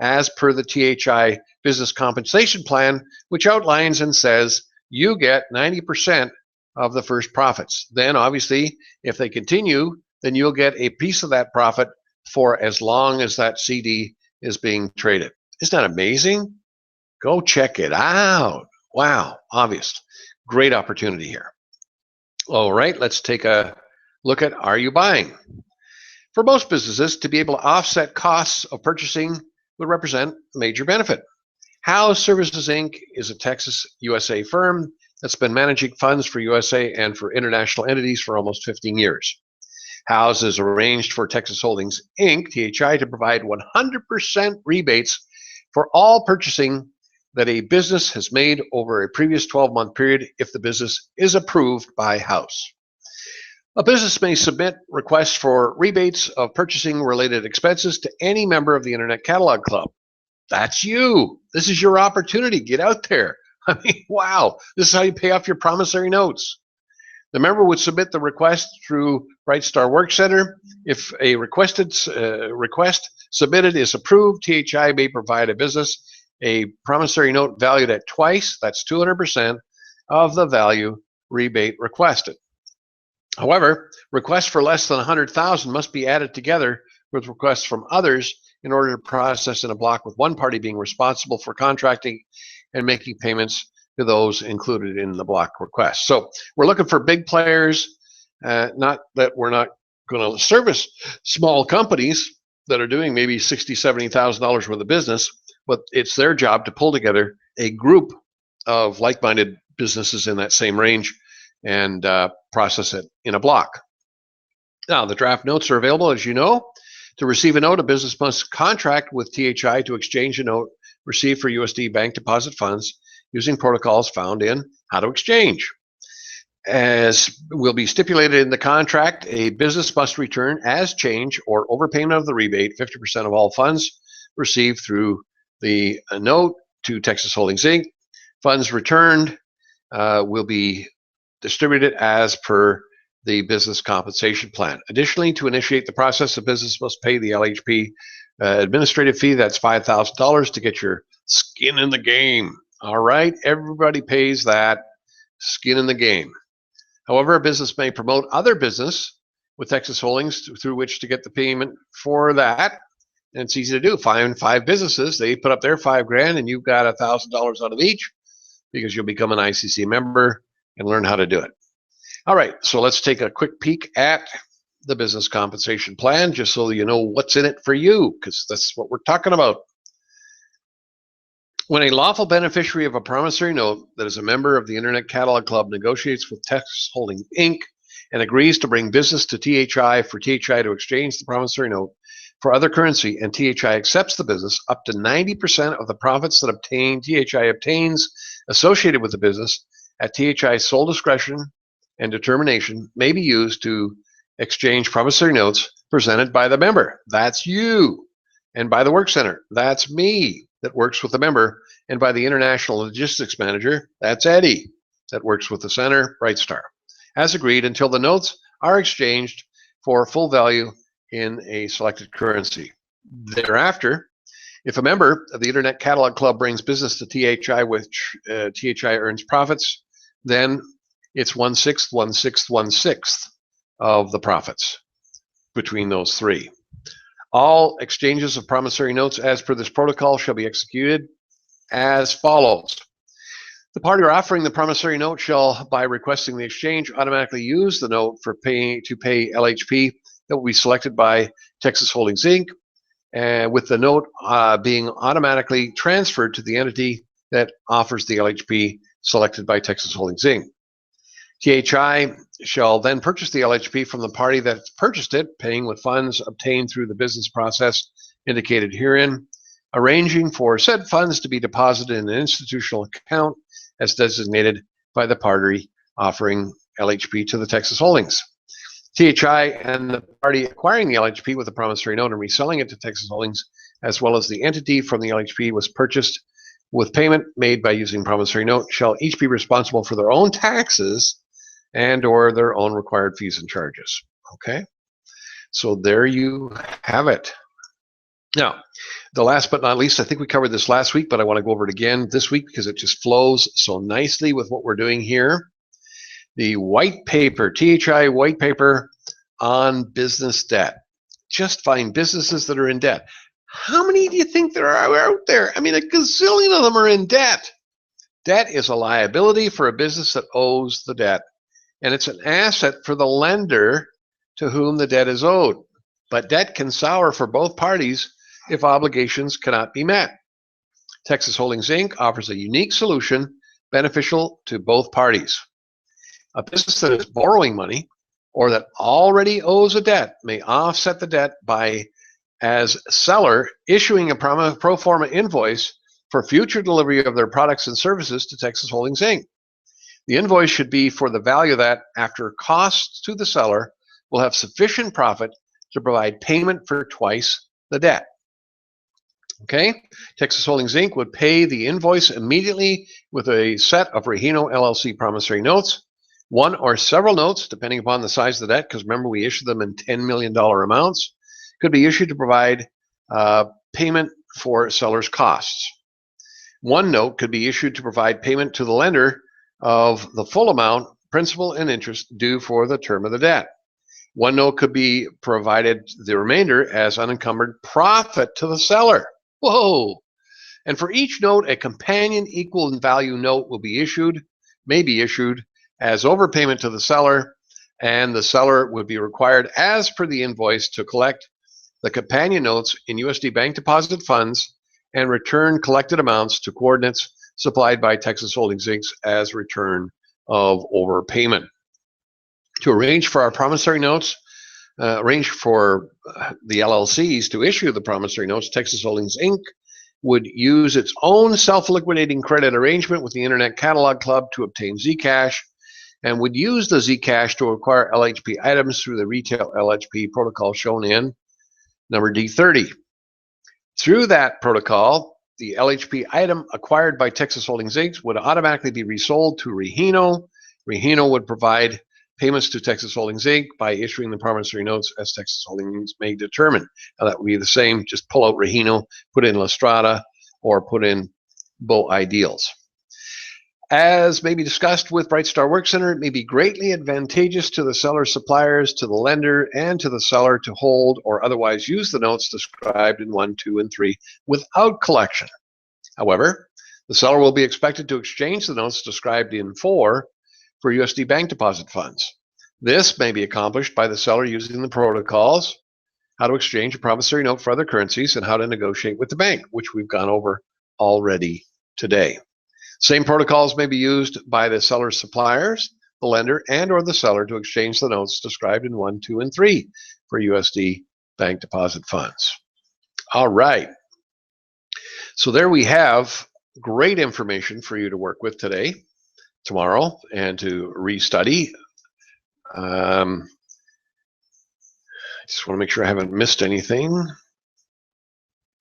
S1: as per the THI business compensation plan, which outlines and says you get 90% of the first profits. Then obviously, if they continue, then you'll get a piece of that profit for as long as that CD is being traded. Isn't that amazing? Go check it out. Wow, obvious. Great opportunity here. All right, let's take a look at, are you buying? For most businesses, to be able to offset costs of purchasing would represent a major benefit. House Services Inc. is a Texas, USA firm that's been managing funds for USA and for international entities for almost 15 years. House has arranged for Texas Holdings Inc., THI, to provide 100% rebates for all purchasing that a business has made over a previous 12-month period if the business is approved by House. A business may submit requests for rebates of purchasing related expenses to any member of the Internet Catalog Club. That's you. This is your opportunity. Get out there. I mean, wow. This is how you pay off your promissory notes. The member would submit the request through BrightStar Workcenter. If a request submitted is approved, THI may provide a business a promissory note valued at twice, that's 200%, of the value rebate requested. However, requests for less than $100,000 must be added together with requests from others in order to process in a block, with one party being responsible for contracting and making payments to those included in the block request. So we're looking for big players, not that we're not going to service small companies that are doing maybe $60,000, $70,000 worth of business, but it's their job to pull together a group of like-minded businesses in that same range and process it in a block. Now, the draft notes are available, as you know. To receive a note, a business must contract with THI to exchange a note received for USD bank deposit funds using protocols found in How to Exchange. As will be stipulated in the contract, a business must return as change or overpayment of the rebate 50% of all funds received through the note to Texas Holdings Inc. Funds returned will be distributed as per the business compensation plan. Additionally, to initiate the process, the business must pay the LHP administrative fee. That's $5,000 to get your skin in the game. All right, everybody pays that skin in the game. However, a business may promote other business with Texas Holdings through which to get the payment for that. And it's easy to do. Find five businesses, they put up their $5,000 and you've got $1,000 out of each because you'll become an ICC member and learn how to do it. All right, so let's take a quick peek at the business compensation plan just so you know what's in it for you, because that's what we're talking about. When a lawful beneficiary of a promissory note that is a member of the Internet Catalog Club negotiates with Texas Holdings Inc. and agrees to bring business to THI for THI to exchange the promissory note for other currency, and THI accepts the business, up to 90% of the profits that THI obtains associated with the business at THI's sole discretion and determination may be used to exchange promissory notes presented by the member. That's you. And by the work center. That's me that works with the member. And by the international logistics manager. That's Eddie that works with the center, BrightStar. As agreed, until the notes are exchanged for full value in a selected currency. Thereafter, if a member of the Internet Catalog Club brings business to THI, which THI earns profits, then it's 1/6, 1/6, 1/6 of the profits between those three. All exchanges of promissory notes as per this protocol shall be executed as follows. The party offering the promissory note shall, by requesting the exchange, automatically use the note to pay LHP that will be selected by Texas Holdings Inc., with the note being automatically transferred to the entity that offers the LHP selected by Texas Holdings Inc. THI shall then purchase the LHP from the party that purchased it, paying with funds obtained through the business process indicated herein, arranging for said funds to be deposited in an institutional account as designated by the party offering LHP to the Texas Holdings. THI and the party acquiring the LHP with the promissory note and reselling it to Texas Holdings, as well as the entity from the LHP was purchased with payment made by using promissory note, shall each be responsible for their own taxes and or their own required fees and charges. Okay, so there you have it. Now, the last but not least, I think we covered this last week, but I want to go over it again this week because it just flows so nicely with what we're doing here. The white paper, THI white paper on business debt. Just find businesses that are in debt. How many do you think there are out there? I mean, a gazillion of them are in debt. Debt is a liability for a business that owes the debt, and it's an asset for the lender to whom the debt is owed. But debt can sour for both parties if obligations cannot be met. Texas Holdings Inc. offers a unique solution beneficial to both parties. A business that is borrowing money or that already owes a debt may offset the debt by as seller issuing a pro forma invoice for future delivery of their products and services to Texas Holdings, Inc. The invoice should be for the value that, after costs to the seller, will have sufficient profit to provide payment for twice the debt. Okay, Texas Holdings, Inc. would pay the invoice immediately with a set of Regino LLC promissory notes, one or several notes, depending upon the size of the debt, because remember, we issue them in $10 million amounts, could be issued to provide payment for seller's costs. One note could be issued to provide payment to the lender of the full amount, principal and interest, due for the term of the debt. One note could be provided the remainder as unencumbered profit to the seller. Whoa! And for each note, a companion equal in value note will be issued, may be issued as overpayment to the seller, and the seller would be required, as per the invoice, to collect the companion notes in USD bank deposit funds and return collected amounts to coordinates supplied by Texas Holdings, Inc. as return of overpayment. To arrange for our promissory notes, arrange for the LLCs to issue the promissory notes, Texas Holdings, Inc. would use its own self-liquidating credit arrangement with the Internet Catalog Club to obtain Zcash, and would use the Zcash to acquire LHP items through the retail LHP protocol shown in number D30. Through that protocol, the LHP item acquired by Texas Holdings, Inc. would automatically be resold to Regino. Regino would provide payments to Texas Holdings, Inc. by issuing the promissory notes as Texas Holdings may determine. Now that would be the same, just pull out Regino, put in Lastrada, or put in Bo Ideals. As may be discussed with Brightstar Work Center, it may be greatly advantageous to the seller suppliers, to the lender, and to the seller to hold or otherwise use the notes described in 1, 2, and 3 without collection. However, the seller will be expected to exchange the notes described in 4 for USD bank deposit funds. This may be accomplished by the seller using the protocols, how to exchange a promissory note for other currencies, and how to negotiate with the bank, which we've gone over already today. Same protocols may be used by the seller's suppliers, the lender, and or the seller to exchange the notes described in 1, 2, and 3 for USD bank deposit funds. All right. So there we have great information for you to work with today, tomorrow, and to restudy. I just want to make sure I haven't missed anything.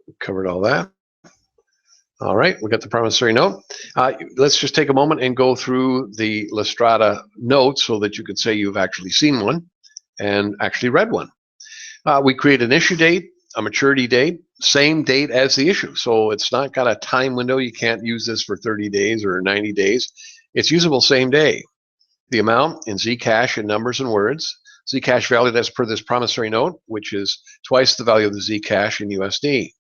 S1: We covered all that. All right, we got the promissory note. Let's just take a moment and go through the Lastrada note so that you could say you've actually seen one and actually read one. We create an issue date, a maturity date, same date as the issue. So it's not got a time window. You can't use this for 30 days or 90 days. It's usable same day. The amount in Zcash in numbers and words. Zcash valued as per this promissory note, which is twice the value of the Zcash in USD.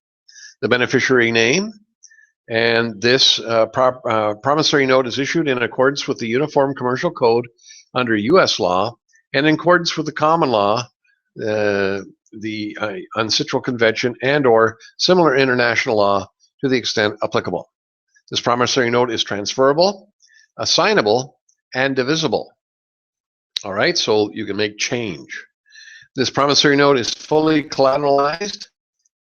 S1: The beneficiary name. And this promissory note is issued in accordance with the Uniform Commercial Code under U.S. law and in accordance with the common law, the UNCITRAL Convention, and or similar international law to the extent applicable. This promissory note is transferable, assignable, and divisible. All right, so you can make change. This promissory note is fully collateralized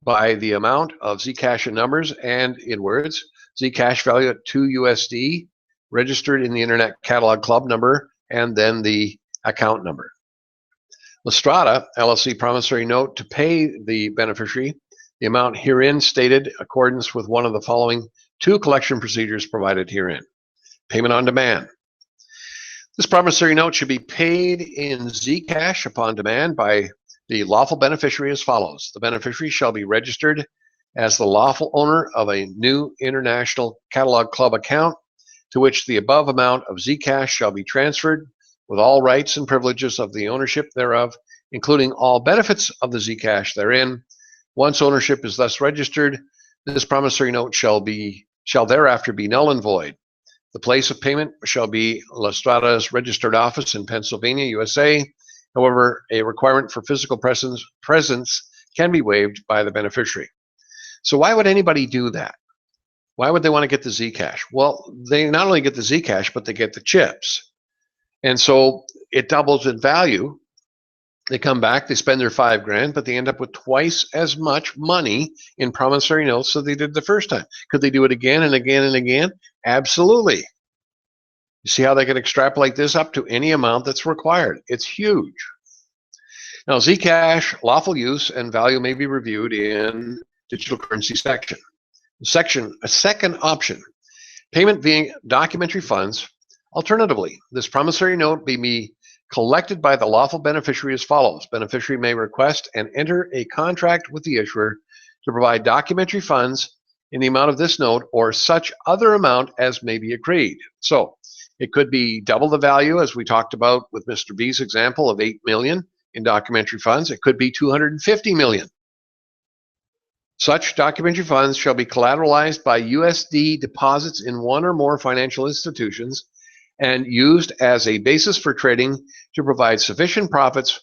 S1: by the amount of Zcash in numbers and in words. Zcash value at 2 USD, registered in the Internet Catalog Club number, and then the account number. Lastrada LLC promissory note to pay the beneficiary the amount herein stated accordance with one of the following 2 collection procedures provided herein. Payment on demand. This promissory note should be paid in Zcash upon demand by the lawful beneficiary as follows. The beneficiary shall be registered as the lawful owner of a new International Catalog Club account to which the above amount of Zcash shall be transferred with all rights and privileges of the ownership thereof, including all benefits of the Zcash therein. Once ownership is thus registered, this promissory note shall thereafter be null and void. The place of payment shall be Lastrada's registered office in Pennsylvania, USA. However, a requirement for physical presence can be waived by the beneficiary. So why would anybody do that? Why would they want to get the Zcash? Well, they not only get the Zcash, but they get the chips. And so it doubles in value They come back, they spend their $5,000, but they end up with twice as much money in promissory notes that they did the first time. Could they do it again and again and again? Absolutely. You see how they can extrapolate this up to any amount that's required. It's huge. Now, Zcash, lawful use and value may be reviewed in digital currency section. A second option, payment via documentary funds. Alternatively, this promissory note may be collected by the lawful beneficiary as follows. Beneficiary may request and enter a contract with the issuer to provide documentary funds in the amount of this note or such other amount as may be agreed. So it could be double the value, as we talked about with Mr. B's example of $8 million in documentary funds. It could be $250 million. Such documentary funds shall be collateralized by USD deposits in one or more financial institutions and used as a basis for trading to provide sufficient profits,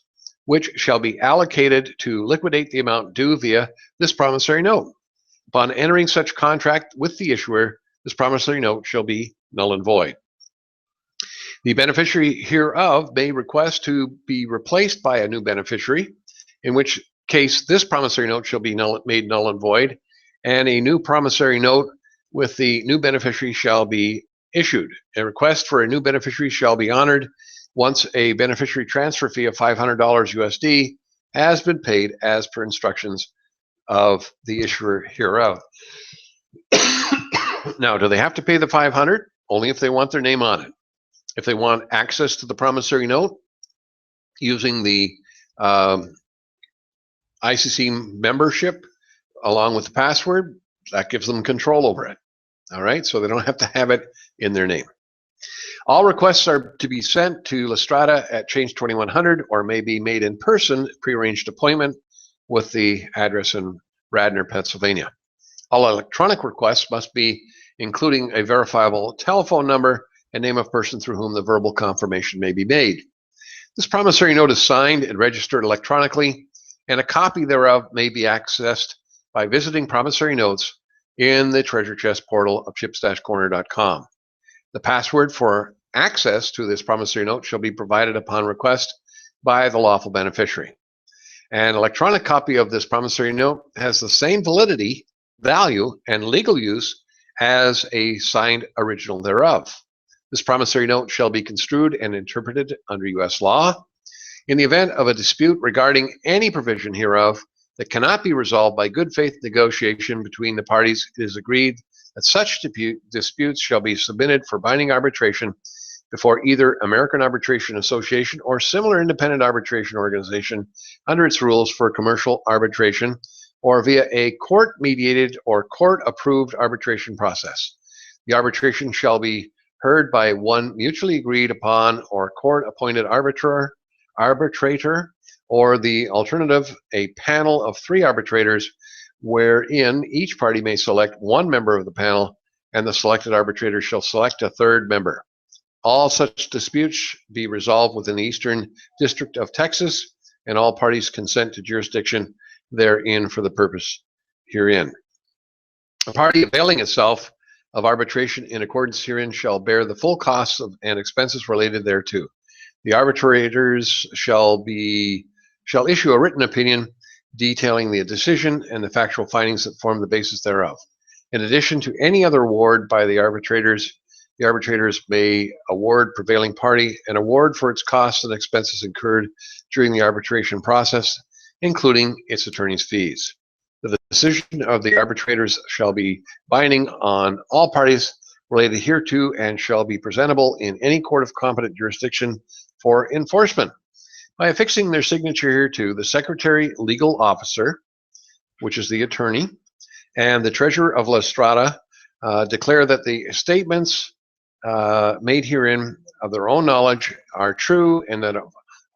S1: which shall be allocated to liquidate the amount due via this promissory note. Upon entering such contract with the issuer, this promissory note shall be null and void. The beneficiary hereof may request to be replaced by a new beneficiary, in which case this promissory note shall be made null and void, and a new promissory note with the new beneficiary shall be issued. A request for a new beneficiary shall be honored once a beneficiary transfer fee of $500 USD has been paid as per instructions of the issuer hereof. Now, do they have to pay the $500? Only if they want their name on it. If they want access to the promissory note using the ICC membership along with the password, that gives them control over it. All right, so they don't have to have it in their name. All requests are to be sent to Lastrada at Change 2100 or may be made in person, prearranged appointment with the address in Radnor, Pennsylvania. All electronic requests must be including a verifiable telephone number and name of person through whom the verbal confirmation may be made. This promissory note is signed and registered electronically, and a copy thereof may be accessed by visiting promissory notes in the treasure chest portal of chips-corner.com. The password for access to this promissory note shall be provided upon request by the lawful beneficiary. An electronic copy of this promissory note has the same validity, value, and legal use as a signed original thereof. This promissory note shall be construed and interpreted under U.S. law. In the event of a dispute regarding any provision hereof that cannot be resolved by good faith negotiation between the parties, it is agreed that such disputes shall be submitted for binding arbitration before either American Arbitration Association or similar independent arbitration organization under its rules for commercial arbitration or via a court-mediated or court-approved arbitration process. The arbitration shall be heard by one mutually agreed upon or court-appointed arbitrator, or the alternative, a panel of 3 arbitrators, wherein each party may select one member of the panel, and the selected arbitrator shall select a 3rd member. All such disputes be resolved within the Eastern District of Texas, and all parties consent to jurisdiction therein for the purpose herein. A party availing itself of arbitration in accordance herein shall bear the full costs and expenses related thereto. The arbitrators shall issue a written opinion detailing the decision and the factual findings that form the basis thereof. In addition to any other award by the arbitrators may award prevailing party an award for its costs and expenses incurred during the arbitration process, including its attorney's fees. The decision of the arbitrators shall be binding on all parties related hereto and shall be presentable in any court of competent jurisdiction for enforcement. By affixing their signature hereto, the Secretary Legal Officer, which is the attorney, and the Treasurer of Lastrada declare that the statements made herein of their own knowledge are true, and that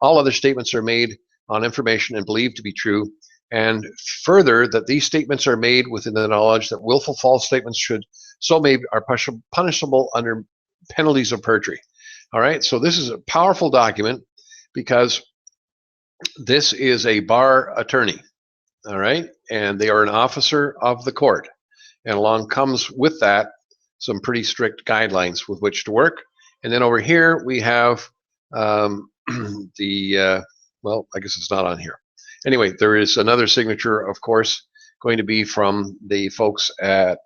S1: all other statements are made on information and believed to be true, and further that these statements are made within the knowledge that willful false statements should so made are punishable under penalties of perjury. All right, so this is a powerful document because this is a bar attorney, all right, and they are an officer of the court, and along comes with that some pretty strict guidelines with which to work. And then over here we have the Well, I guess it's not on here. Anyway, there is another signature, of course, going to be from the folks at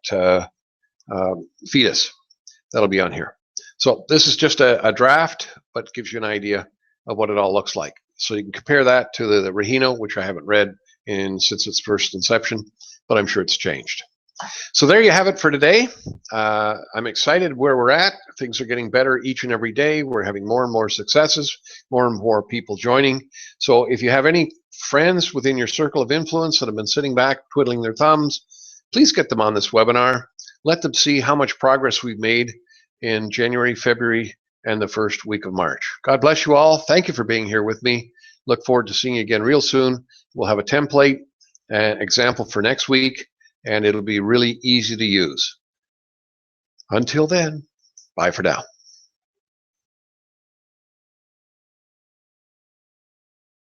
S1: Fetus. That'll be on here. So this is just a draft, but gives you an idea of what it all looks like. So you can compare that to the Rahino, which I haven't read since its first inception, but I'm sure it's changed. So there you have it for today. I'm excited where we're at. Things are getting better each and every day. We're having more and more successes, more and more people joining. So if you have any friends within your circle of influence that have been sitting back twiddling their thumbs, please get them on this webinar. Let them see how much progress we've made in January, February, and the first week of March. God bless you all. Thank you for being here with me. Look forward to seeing you again real soon. We'll have a template example for next week, and it'll be really easy to use. Until then, bye for now.